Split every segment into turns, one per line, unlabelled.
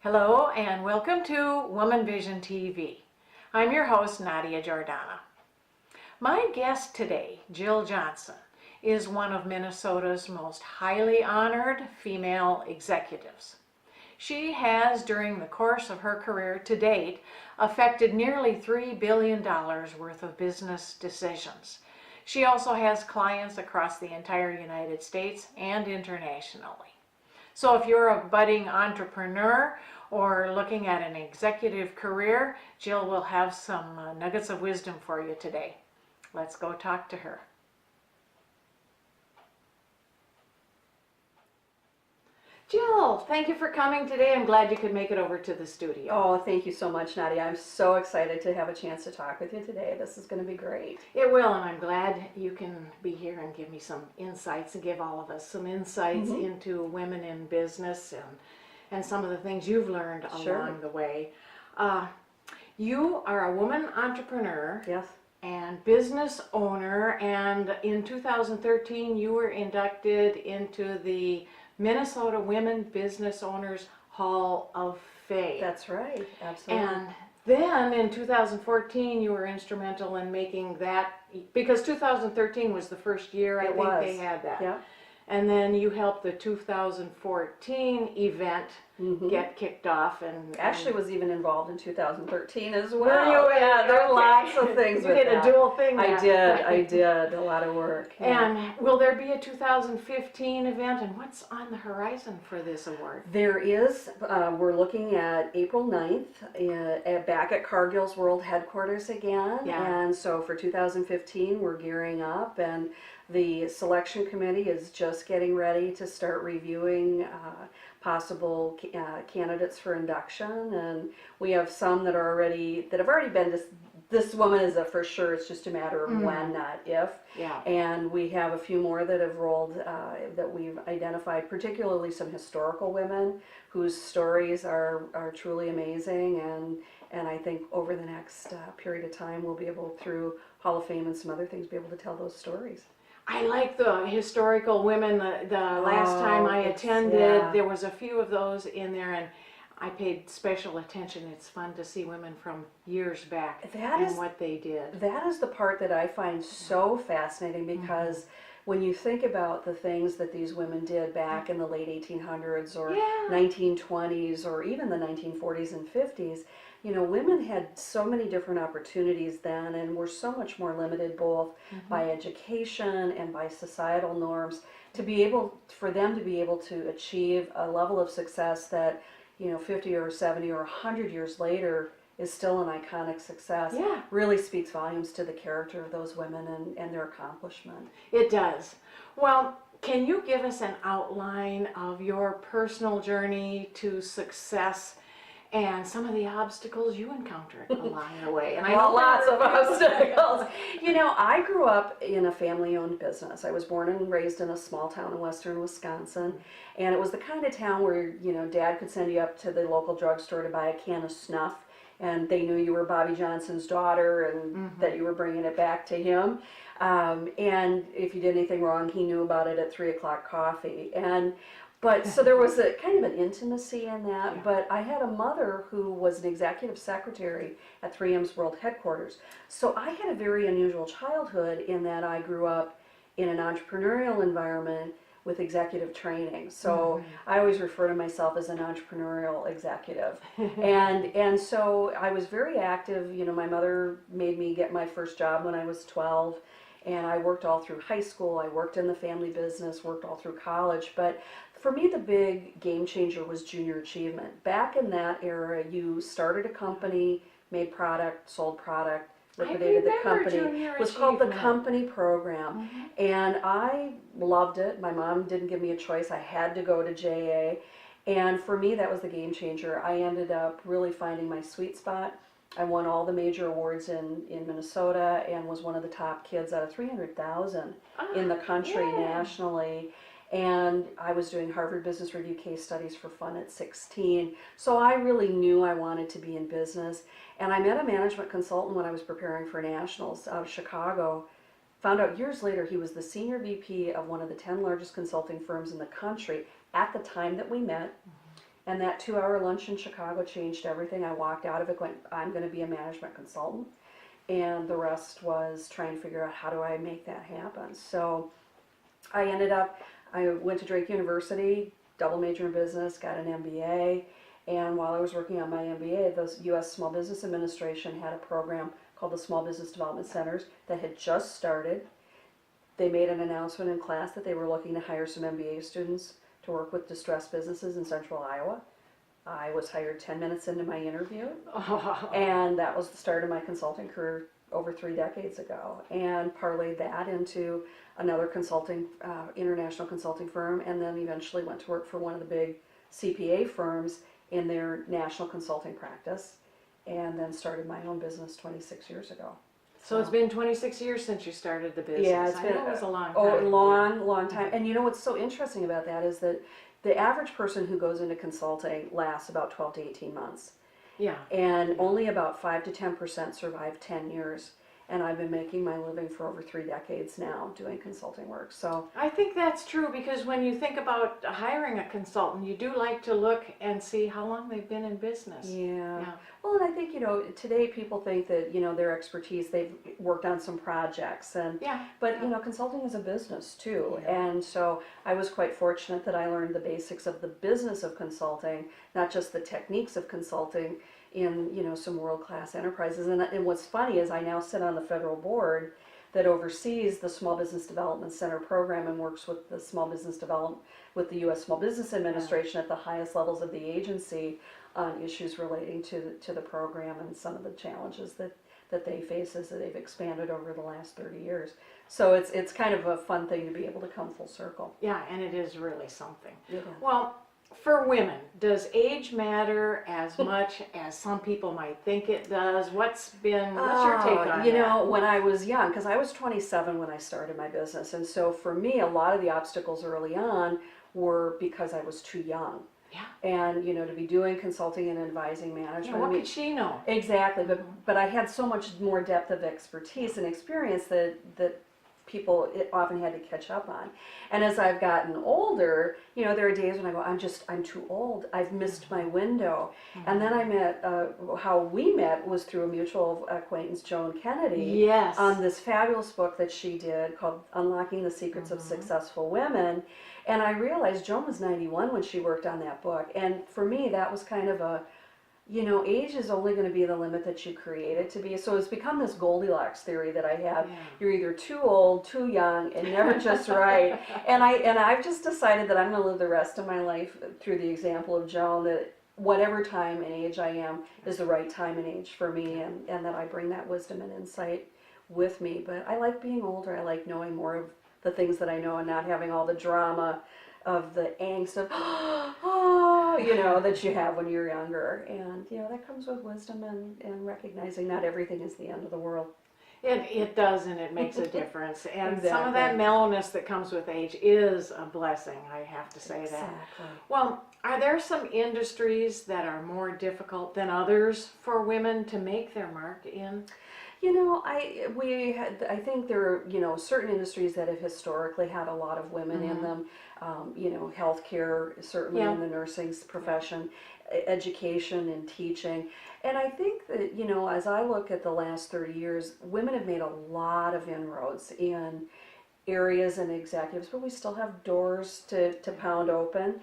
Hello and welcome to WomanVision TV. I'm your host, Nadia Jordana. My guest today, Jill Johnson, is one of Minnesota's most highly honored female executives. She has, during the course of her career to date, affected nearly $3 billion worth of business decisions. She also has clients across the entire United States and internationally. So if you're a budding entrepreneur or looking at an executive career, Jill will have some nuggets of wisdom for you today. Let's go talk to her. Jill, thank you for coming today. I'm glad you could make it over to the studio.
Oh, thank you so much, Nadia. I'm so excited to have a chance to talk with you today. This is going to be great.
It will, and I'm glad you can be here and give me some insights and give all of us some insights into women in business and some of the things you've learned along the way. You are a woman entrepreneur.
Yes.
And business owner, and in 2013 you were inducted into the Minnesota Women Business Owners Hall of Fame.
That's right, absolutely.
And then in 2014 you were instrumental in making that, because 2013 was the first year I think they had that.
Yeah.
And then you helped the 2014 event get kicked off, and
Actually was even involved in 2013 as well.
Were you?
Yeah, there are lots of things
you
with
did
that.
a dual thing.
I did a lot of work. Yeah.
And will there be a 2015 event, and what's on the horizon for this award?
There is, we're looking at April 9th back at Cargill's World Headquarters again.
Yeah.
And so for 2015 we're gearing up, and the selection committee is just getting ready to start reviewing possible candidates for induction, and we have some that have already been this woman is a for sure. It's just a matter of when, not if.
Yeah.
And we have a few more that have rolled that we've identified, particularly some historical women whose stories are truly amazing, and I think over the next period of time we'll be able, through Hall of Fame and some other things, be able to tell those stories.
I like the historical women. The last time I attended, there was a few of those in there, and I paid special attention. It's fun to see women from years back and what they did.
That is the part that I find so fascinating, because when you think about the things that these women did back in the late 1800s or 1920s or even the 1940s and 50s, you know, women had so many different opportunities then, and were so much more limited both by education and by societal norms, to be able, for them to be able to achieve a level of success that, you know, 50 or 70 or 100 years later is still an iconic success. Really speaks volumes to the character of those women and their accomplishment.
It does. Well, can you give us an outline of your personal journey to success and some of the obstacles you encountered along the way? And I know
lots of obstacles. You know, I grew up in a family-owned business. I was born and raised in a small town in western Wisconsin, and it was the kind of town where, you know, Dad could send you up to the local drugstore to buy a can of snuff, and they knew you were Bobby Johnson's daughter and that you were bringing it back to him. And if you did anything wrong, he knew about it at 3 o'clock coffee. But so there was a kind of an intimacy in that. But I had a mother who was an executive secretary at 3M's World Headquarters. So I had a very unusual childhood in that I grew up in an entrepreneurial environment with executive training. So I always refer to myself as an entrepreneurial executive. and so I was very active. You know, my mother made me get my first job when I was 12. And I worked all through high school. I worked in the family business, worked all through college. But for me, the big game changer was junior achievement. Back in that era, you started a company, made product, sold product, liquidated the company. It was called the company program. And I loved it. My mom didn't give me a choice. I had to go to JA. And for me, that was the game changer. I ended up really finding my sweet spot. I won all the major awards in Minnesota and was one of the top kids out of 300,000 in the country nationally. And I was doing Harvard Business Review case studies for fun at 16. So I really knew I wanted to be in business. And I met a management consultant when I was preparing for nationals out of Chicago. Found out years later he was the senior VP of one of the 10 largest consulting firms in the country at the time that we met. And that 2-hour lunch in Chicago changed everything. I walked out of it going, I'm going to be a management consultant. And the rest was trying to figure out how do I make that happen. So I went to Drake University, double major in business, got an MBA. And while I was working on my MBA, the U.S. Small Business Administration had a program called the Small Business Development Centers that had just started. They made an announcement in class that they were looking to hire some MBA students to work with distressed businesses in central Iowa. I was hired 10 minutes into my interview, and that was the start of my consulting career over 3 decades ago, and parlayed that into another consulting, international consulting firm, and then eventually went to work for one of the big CPA firms in their national consulting practice, and then started my own business 26 years ago.
So it's been 26 years since you started the business.
Yeah, it's
I
been
know it was a long time.
Oh, long time. And you know what's so interesting about that is that the average person who goes into consulting lasts about 12 to 18 months.
Yeah.
And only about 5 to 10% survive 10 years. And I've been making my living for over 3 decades now doing consulting work. So
I think that's true because when you think about hiring a consultant, you do like to look and see how long they've been in business.
yeah. Well, and I think, today people think that, their expertise, they've worked on some projects but consulting is a business too.
Yeah.
And so I was quite fortunate that I learned the basics of the business of consulting, not just the techniques of consulting in, some world-class enterprises. And what's funny is I now sit on the federal board that oversees the Small Business Development Center program and works with the with the U.S. Small Business Administration at the highest levels of the agency on issues relating to the program and some of the challenges that they face as they've expanded over the last 30 years. So it's kind of a fun thing to be able to come full circle.
Yeah, and it is really something.
Yeah.
Well, for women, does age matter as much as some people might think it does? What's your take on that?
When I was young, because I was 27 when I started my business, and so for me, a lot of the obstacles early on were because I was too young.
Yeah.
And, to be doing consulting and advising management.
Yeah, what could she know?
Exactly, but I had so much more depth of expertise and experience that people often had to catch up on. And as I've gotten older, there are days when I go, I'm too old. I've missed my window. Mm-hmm. And then I met, how we met was through a mutual acquaintance, Joan Kennedy.
Yes.
On this fabulous book that she did called Unlocking the Secrets of Successful Women. And I realized Joan was 91 when she worked on that book. And for me, that was kind of a, age is only going to be the limit that you create it to be. So it's become this Goldilocks theory that I have. Yeah. You're either too old, too young, and never just right. And I've just decided that I'm going to live the rest of my life through the example of Joan, that whatever time and age I am is the right time and age for me, and that I bring that wisdom and insight with me. But I like being older. I like knowing more of the things that I know and not having all the drama of the angst of, that you have when you're younger. And, that comes with wisdom and recognizing not everything is the end of the world.
It does, and it makes a difference. And
Exactly.
some of that mellowness that comes with age is a blessing, I have to say that.
Exactly.
Well, are there some industries that are more difficult than others for women to make their mark in?
I think there are, certain industries that have historically had a lot of women in them. Healthcare, certainly in the nursing profession, education and teaching. And I think that, as I look at the last 30 years, women have made a lot of inroads in areas and executives, but we still have doors to pound open.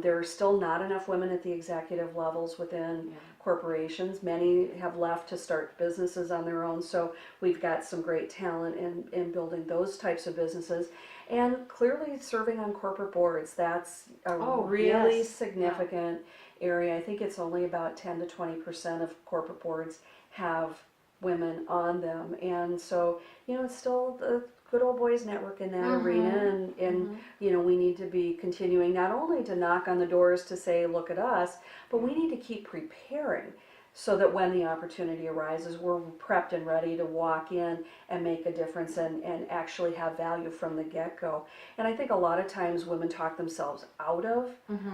There are still not enough women at the executive levels within corporations. Many have left to start businesses on their own, so we've got some great talent in building those types of businesses. And clearly serving on corporate boards, that's a really significant area. I think it's only about 10 to 20% of corporate boards have women on them. And so, it's still the good old boys network in that arena, and we need to be continuing not only to knock on the doors to say, look at us, but we need to keep preparing so that when the opportunity arises, we're prepped and ready to walk in and make a difference and actually have value from the get-go. And I think a lot of times women talk themselves out of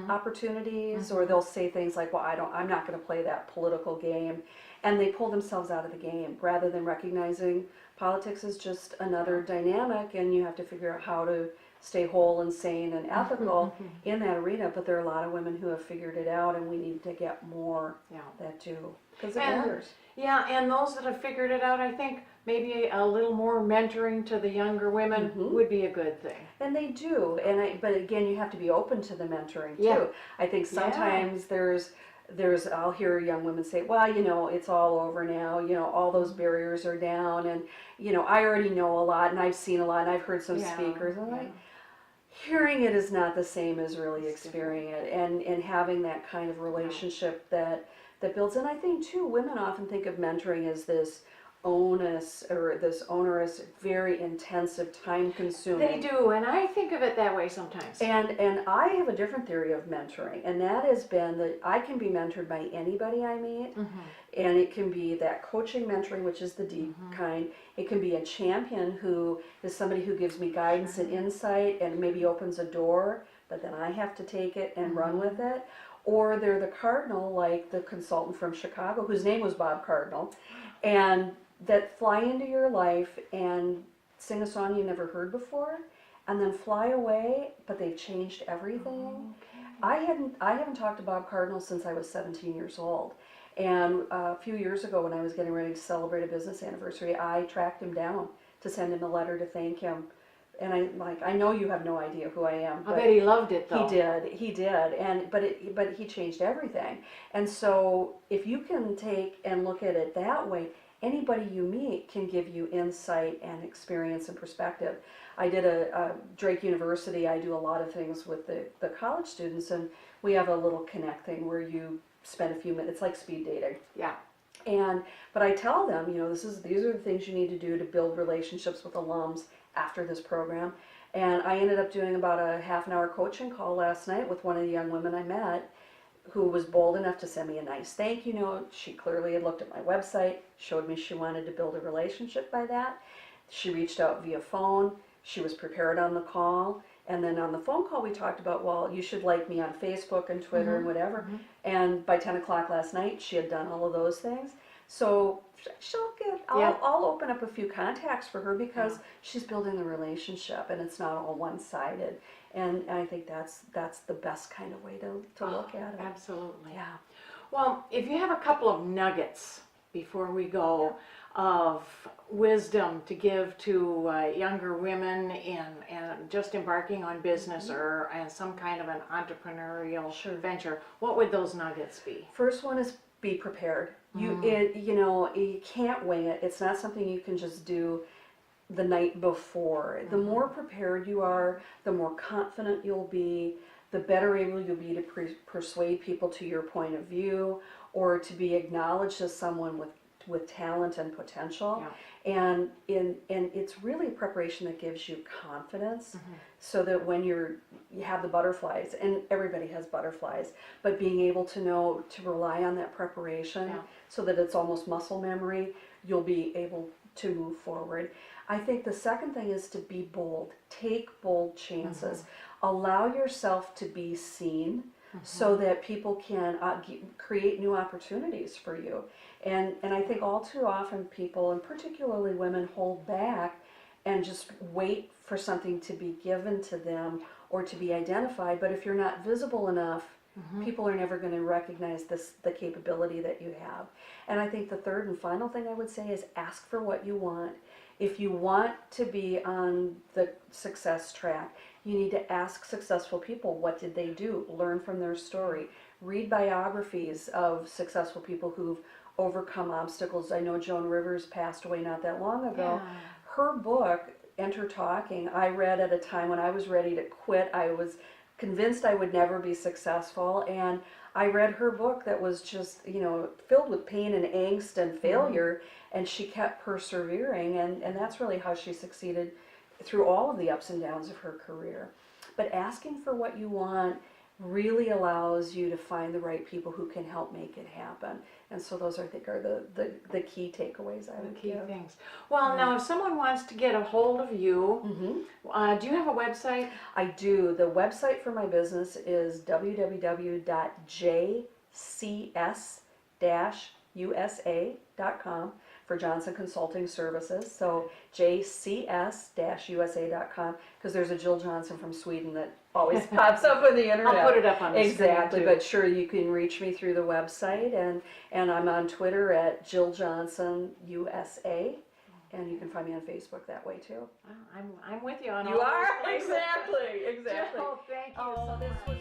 opportunities, or they'll say things like, well, I'm not going to play that political game, and they pull themselves out of the game rather than recognizing politics is just another dynamic, and you have to figure out how to stay whole and sane and ethical in that arena, but there are a lot of women who have figured it out, and we need to get more that do, because it matters.
Yeah, and those that have figured it out, I think maybe a little more mentoring to the younger women would be a good thing.
And they do, but again, you have to be open to the mentoring too.
Yeah.
I think sometimes there's I'll hear young women say, well, it's all over now, all those barriers are down, and I already know a lot, and I've seen a lot, and I've heard some speakers, and like, hearing it is not the same as really experiencing it, and having that kind of relationship that builds. And I think too, women often think of mentoring as this onerous, very intensive, time-consuming.
They do, and I think of it that way sometimes.
And I have a different theory of mentoring, and that has been that I can be mentored by anybody I meet, and it can be that coaching mentoring, which is the deep kind. It can be a champion who is somebody who gives me guidance and insight and maybe opens a door, but then I have to take it and run with it. Or they're the cardinal, like the consultant from Chicago, whose name was Bob Cardinal, and that fly into your life and sing a song you never heard before, and then fly away, but they've changed everything. I haven't talked to Bob Cardinal since I was 17 years old, and a few years ago when I was getting ready to celebrate a business anniversary, I tracked him down to send him a letter to thank him. And I know you have no idea who I am.
I bet he loved it though.
He did, but he changed everything. And so if you can take and look at it that way, anybody you meet can give you insight and experience and perspective. I did a Drake University, I do a lot of things with the college students, and we have a little connect thing where you spend a few minutes, it's like speed dating.
Yeah.
But I tell them, these are the things you need to do to build relationships with alums after this program. And I ended up doing about a half-an-hour coaching call last night with one of the young women I met, who was bold enough to send me a nice thank you note. She clearly had looked at my website, showed me she wanted to build a relationship by that. She reached out via phone. She was prepared on the call. And then on the phone call, we talked about, well, you should like me on Facebook and Twitter and whatever. And by 10 o'clock last night, she had done all of those things. So I'll open up a few contacts for her because she's building the relationship, and it's not all one-sided. And I think that's the best kind of way to look at it.
Absolutely.
Yeah.
Well, if you have a couple of nuggets before we go of wisdom to give to younger women and just embarking on business or some kind of an entrepreneurial venture, what would those nuggets be?
First one is be prepared. You can't wing it. It's not something you can just do the night before. The more prepared you are, the more confident you'll be, the better able you'll be to persuade people to your point of view, or to be acknowledged as someone with talent and potential. And it's really preparation that gives you confidence, so that when you have the butterflies, and everybody has butterflies, but being able to know to rely on that preparation so that it's almost muscle memory, you'll be able to move forward. I think the second thing is to be bold. Take bold chances. Allow yourself to be seen so that people can create new opportunities for you. And I think all too often people, and particularly women, hold back and just wait for something to be given to them or to be identified. But if you're not visible enough, people are never going to recognize the capability that you have. And I think the third and final thing I would say is ask for what you want. If you want to be on the success track, you need to ask successful people, what did they do? Learn from their story. Read biographies of successful people who've overcome obstacles. I know Joan Rivers passed away not that long ago. Her book, Enter Talking, I read at a time when I was ready to quit. I was convinced I would never be successful, and I read her book that was just, filled with pain and angst and failure, and she kept persevering, and that's really how she succeeded through all of the ups and downs of her career. But asking for what you want really allows you to find the right people who can help make it happen. And so those, I think, are the key takeaways I would give.
Things. Well, now if someone wants to get a hold of you, do you have a website?
I do. The website for my business is www.jcs-usa.com. for Johnson Consulting Services. So jcs-usa.com, because there's a Jill Johnson from Sweden that always pops up on the internet.
I'll put it up on the
Exactly,
screen too.
but sure, you can reach me through the website, and I'm on Twitter at Jill Johnson USA, and you can find me on Facebook that way too.
I'm with you on all
You
those
are?
places.
Exactly.
Jill, thank you
Oh,
so
this
much.
was